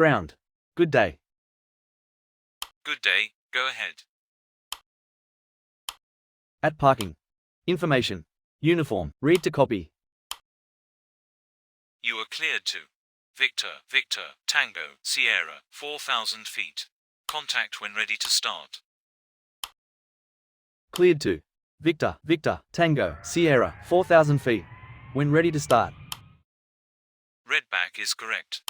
Ground. Good day. Good day, go ahead. At parking. Information. Uniform. Read to copy. You are cleared to Victor, Tango, Sierra, 4,000 feet. Contact when ready to start. Cleared to Victor, Tango, Sierra, 4,000 feet. When ready to start. Readback is correct.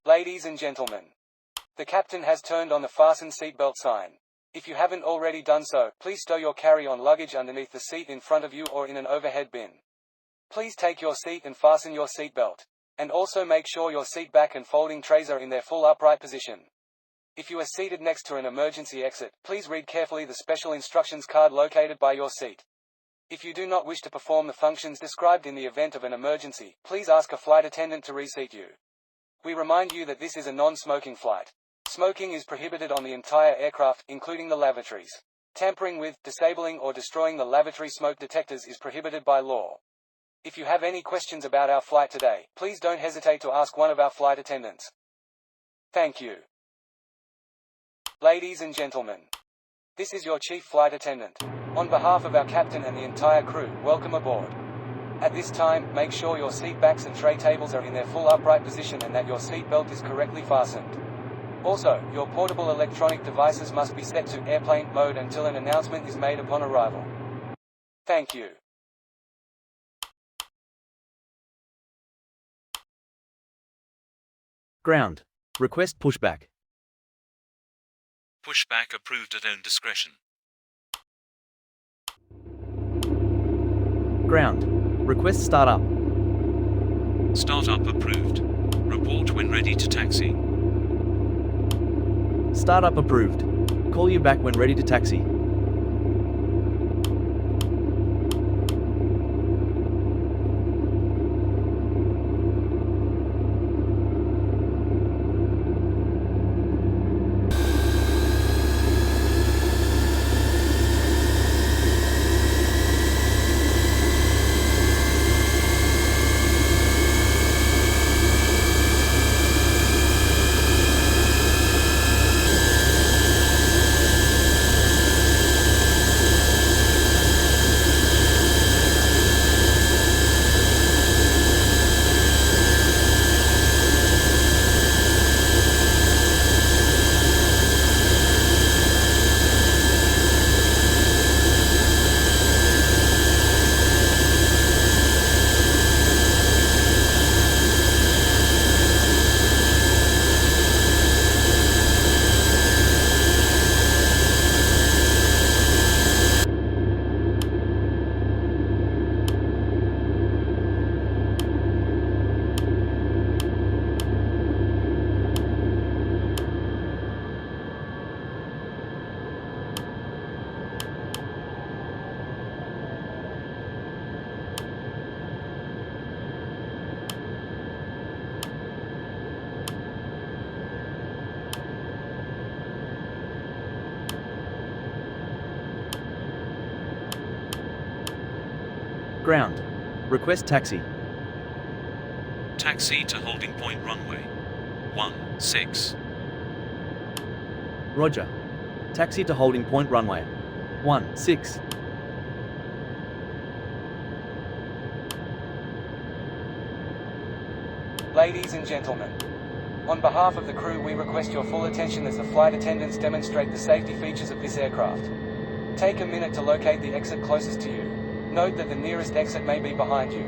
Ladies and gentlemen, the captain has turned on the fasten seatbelt sign. If you haven't already done so, please stow your carry-on luggage underneath the seat in front of you or in an overhead bin. Please take your seat and fasten your seatbelt. And also make sure your seat back and folding trays are in their full upright position. If you are seated next to an emergency exit, please read carefully the special instructions card located by your seat. If you do not wish to perform the functions described in the event of an emergency, please ask a flight attendant to reseat you. We remind you that this is a non-smoking flight. Smoking is prohibited on the entire aircraft, including the lavatories. Tampering with, disabling or destroying the lavatory smoke detectors is prohibited by law. If you have any questions about our flight today, please don't hesitate to ask one of our flight attendants. Thank you. Ladies and gentlemen, this is your chief flight attendant. On behalf of our captain and the entire crew, welcome aboard. At this time, make sure your seat backs and tray tables are in their full upright position and that your seat belt is correctly fastened. Also, your portable electronic devices must be set to airplane mode until an announcement is made upon arrival. Thank you. Ground. Request pushback. Pushback approved at own discretion. Ground. Request startup. Startup approved. Report when ready to taxi. Startup approved. Call you back when ready to taxi. Ground. Request taxi. Taxi to holding point runway 16. Roger. Taxi to holding point runway 16. Ladies and gentlemen, on behalf of the crew we request your full attention as the flight attendants demonstrate the safety features of this aircraft. Take a minute to locate the exit closest to you. Note that the nearest exit may be behind you.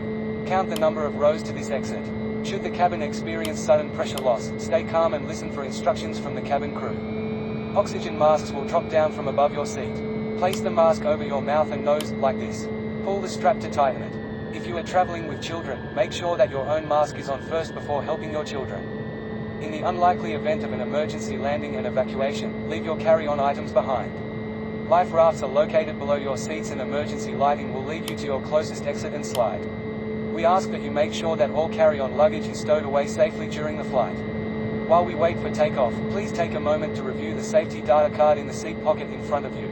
Count the number of rows to this exit. Should the cabin experience sudden pressure loss, stay calm and listen for instructions from the cabin crew. Oxygen masks will drop down from above your seat. Place the mask over your mouth and nose, like this. Pull the strap to tighten it. If you are traveling with children, make sure that your own mask is on first before helping your children. In the unlikely event of an emergency landing and evacuation, leave your carry-on items behind. Life rafts are located below your seats and emergency lighting will lead you to your closest exit and slide. We ask that you make sure that all carry-on luggage is stowed away safely during the flight. While we wait for takeoff, please take a moment to review the safety data card in the seat pocket in front of you.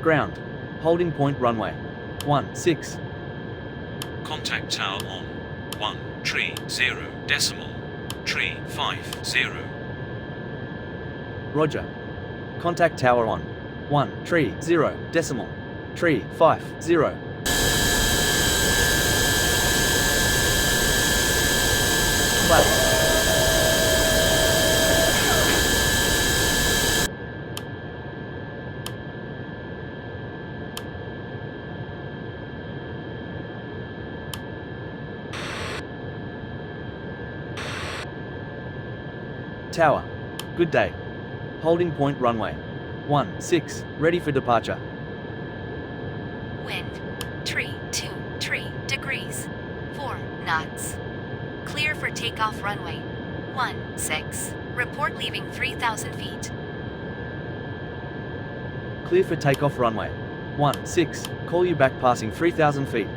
Ground. Holding point runway 16. Contact tower on 130.350. Roger. Contact tower on 130.350. Flaps. Tower. Good day. Holding point runway 16, ready for departure. Wind 323 degrees, 4 knots. Clear for takeoff runway 16. Report leaving 3,000 feet. Clear for takeoff runway 16. Call you back passing 3,000 feet.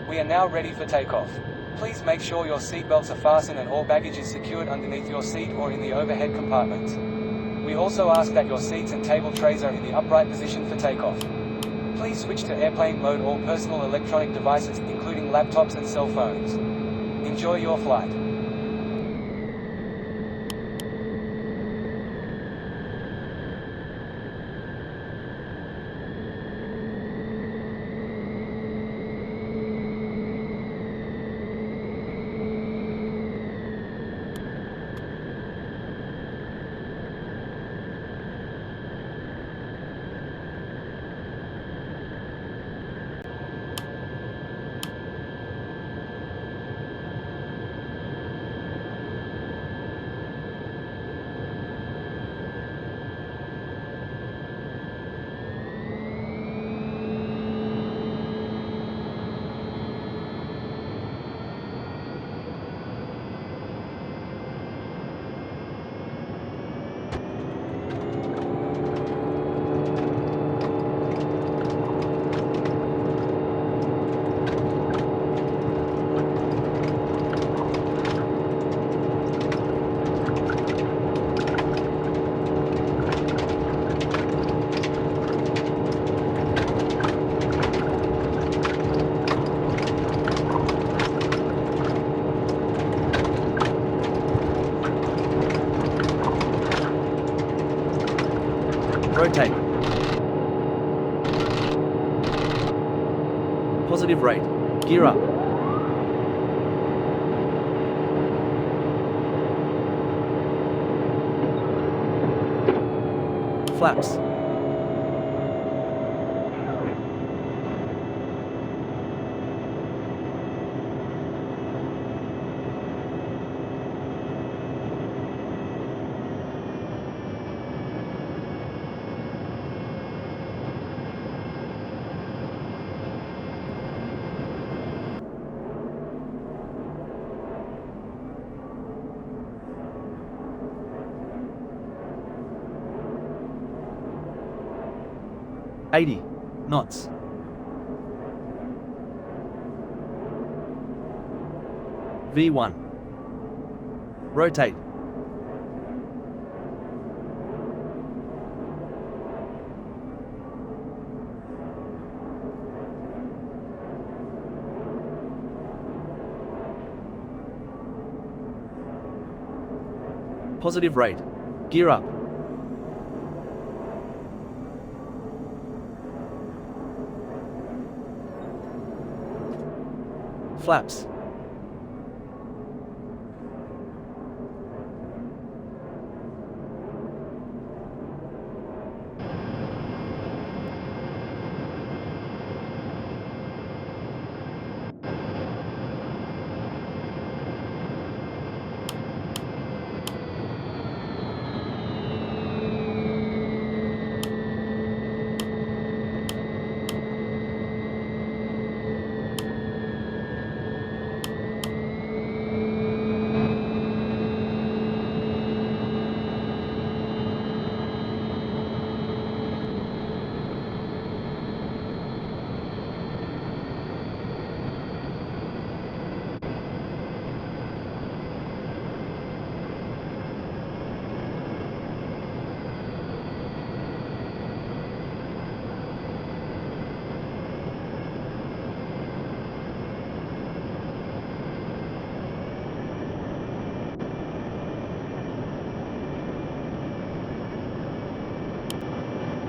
We are now ready for takeoff. Please make sure your seatbelts are fastened and all baggage is secured underneath your seat or in the overhead compartments. We also ask that your seats and table trays are in the upright position for takeoff. Please switch to airplane mode all personal electronic devices, including laptops and cell phones. Enjoy your flight. Rotate. Positive rate. Gear up. Flaps. knots. V1. Rotate. Positive rate. Gear up. Flaps.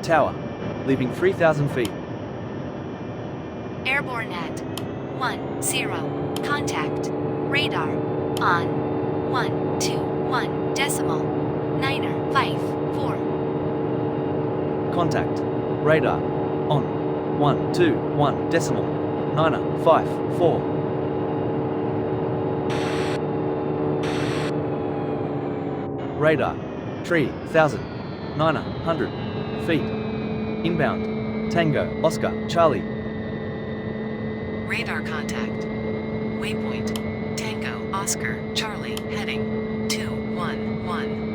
Tower, leaving 3,000 feet. Airborne at 10. Contact. Radar. On. 121 decimal. 954. Contact. Radar. On. 121 decimal. 954. Radar. 3,900 feet. Inbound. Tango, Oscar, Charlie. Radar contact. Waypoint. Tango, Oscar, Charlie, heading 211.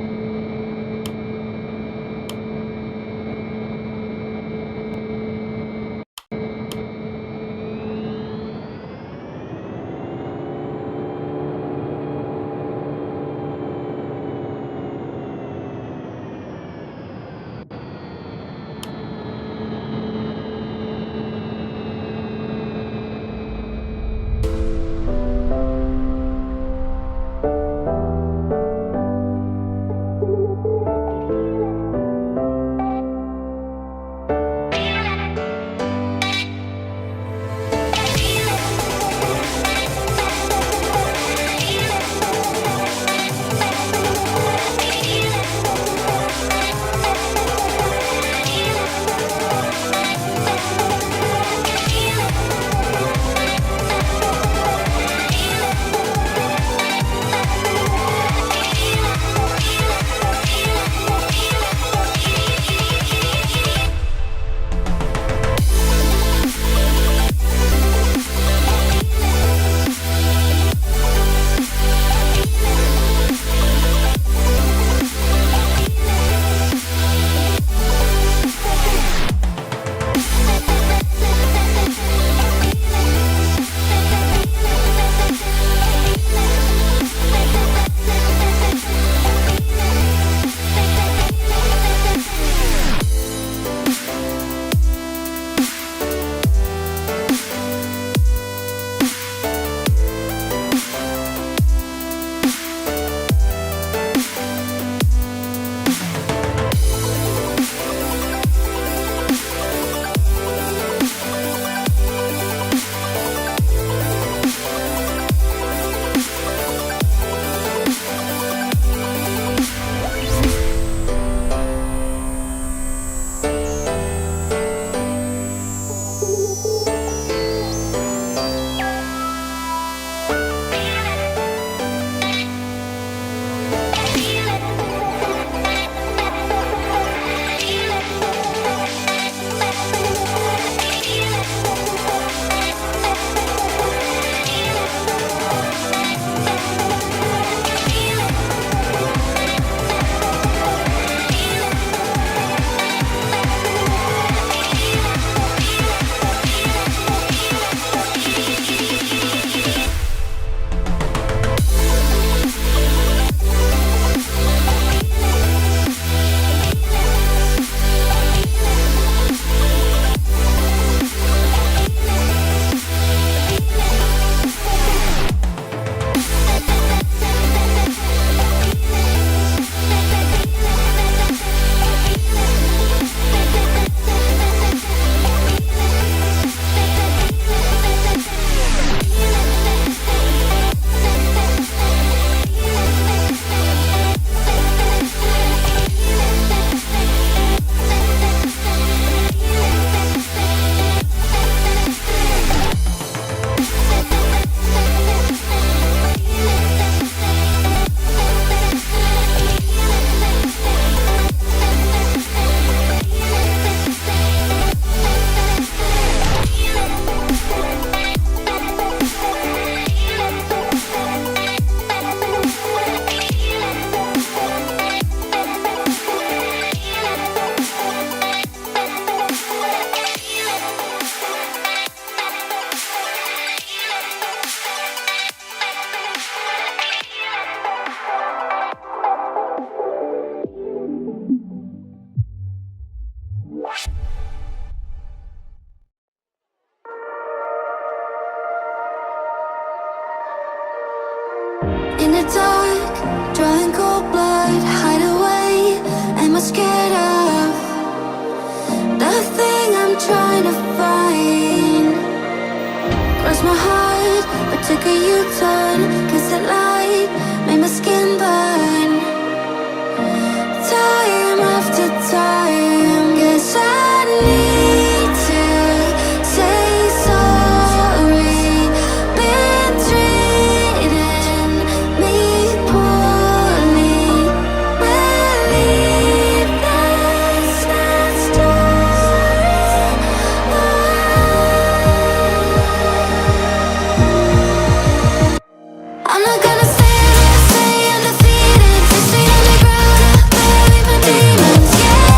to find. Crossed my heart, but took a U-turn. Cause the light made my skin burn. Time after time, guess I need to say sorry. Been treating me poorly. Believe that's not story. I'm not gonna stay undefeated. 6 feet on the ground, bury my demons. Yeah,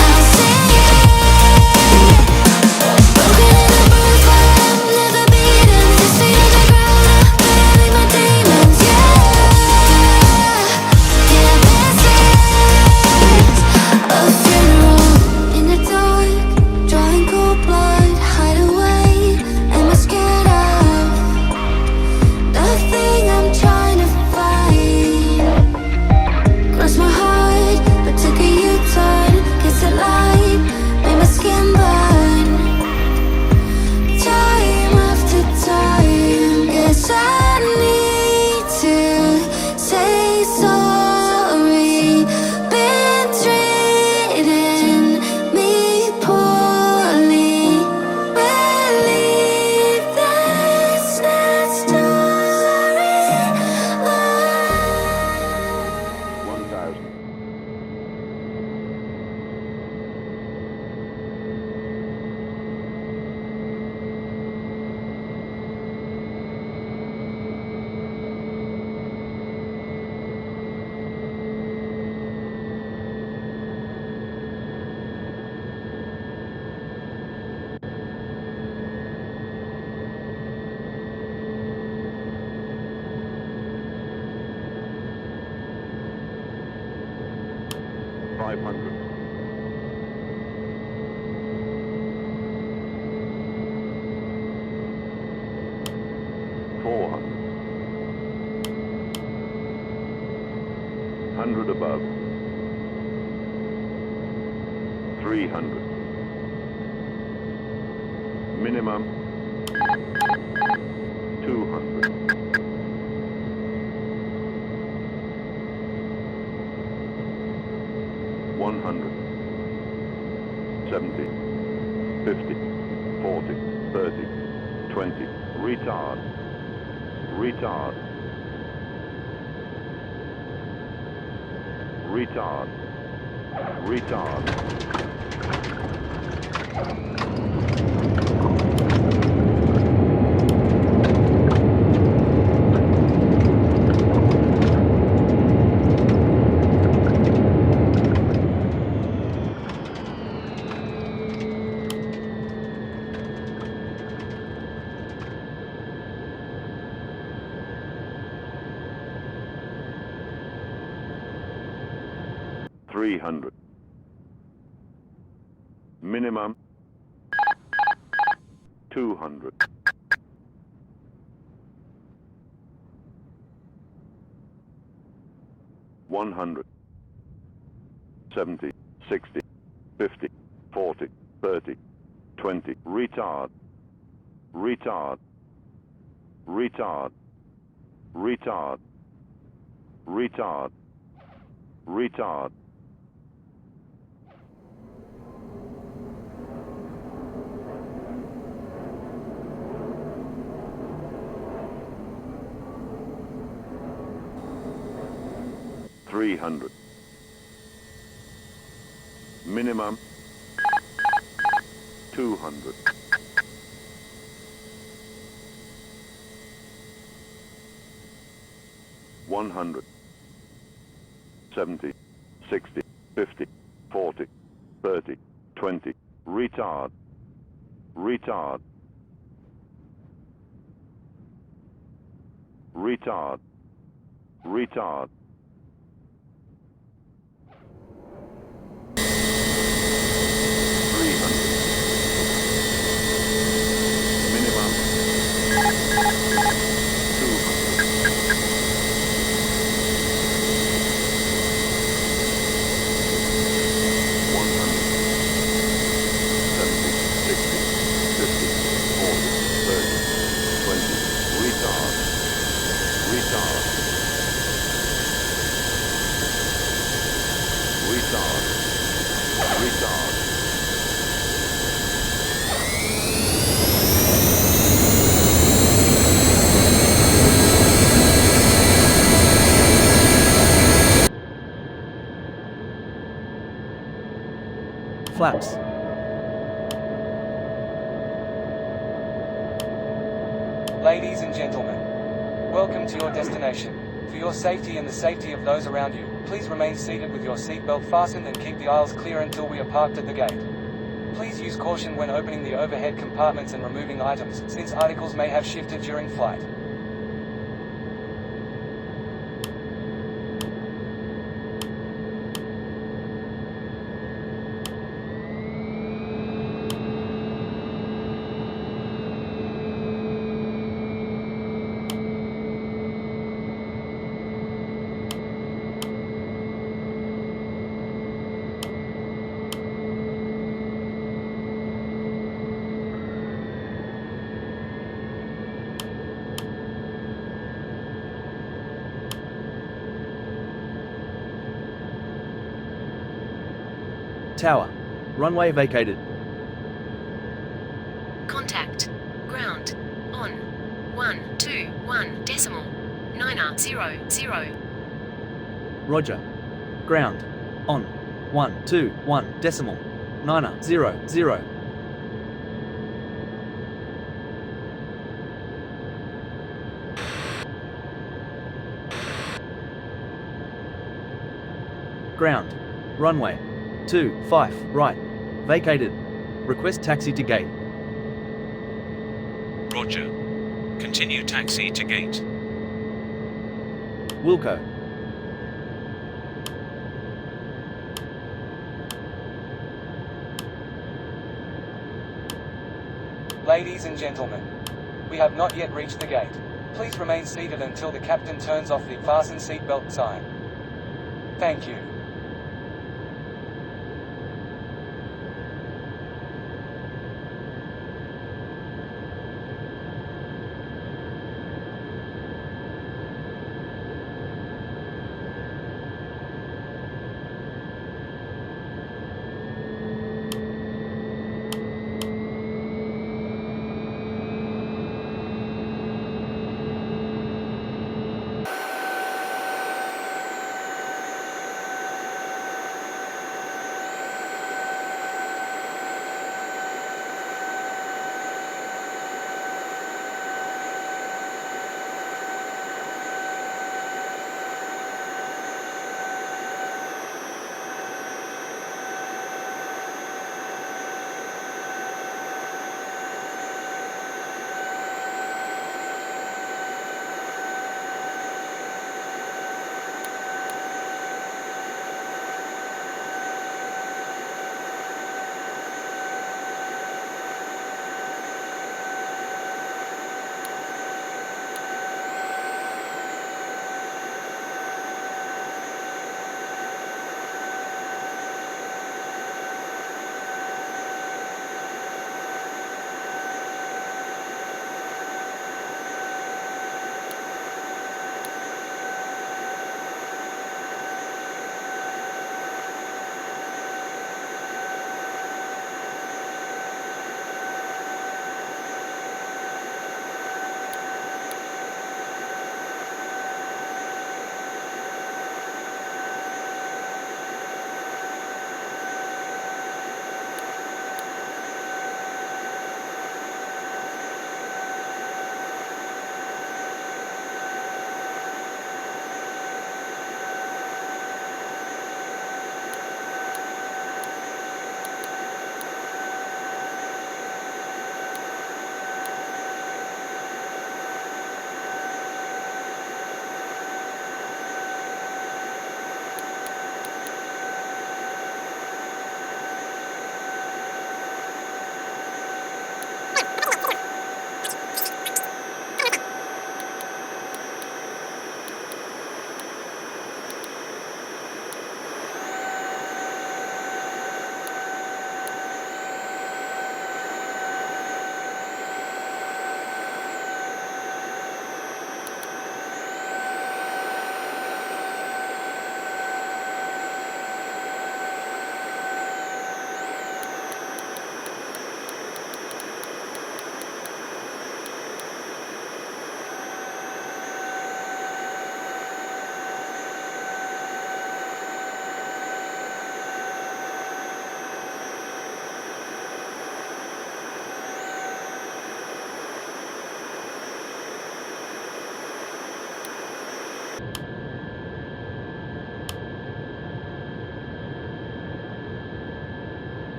I'll sing it. Broken and bruised, but I'm never beaten. 6 feet on the ground, bury my demons. Yeah, this is a funeral in the dark, drawing cold blood, hide away. Am I scared of the thing I'm trying to find? Crossed my heart, but took a U-turn. Cause the light made my skin burn. Time after time, guess I need to say sorry. Been treating me poorly. Believe that's not story. 1,000. $500. $400. 100 above. 300. Minimum 200. 100. 70. 50. 40. 30. 20. Retard. Retard. Retard. Retard. $300. Minimum 200. 100. 70. 60. 50. 40. 30. 20. Retard. Retard. Retard. Retard. Retard. Retard. $300. Minimum 200. 100. 70. 60. 50. 40. 30. 20. Retard. Retard. Retard. Retard. Retard. Retard. Flaps. Ladies and gentlemen, welcome to your destination. For your safety and the safety of those around you, please remain seated with your seatbelt fastened and keep the aisles clear until we are parked at the gate. Please use caution when opening the overhead compartments and removing items, since articles may have shifted during flight. Tower. Runway vacated. Contact. Ground. On. 121.900. Roger. Ground. On. 121.900. Ground. Runway. 25 right. Vacated. Request taxi to gate. Roger. Continue taxi to gate. Wilco. Ladies and gentlemen, we have not yet reached the gate. Please remain seated until the captain turns off the fasten seatbelt sign. Thank you.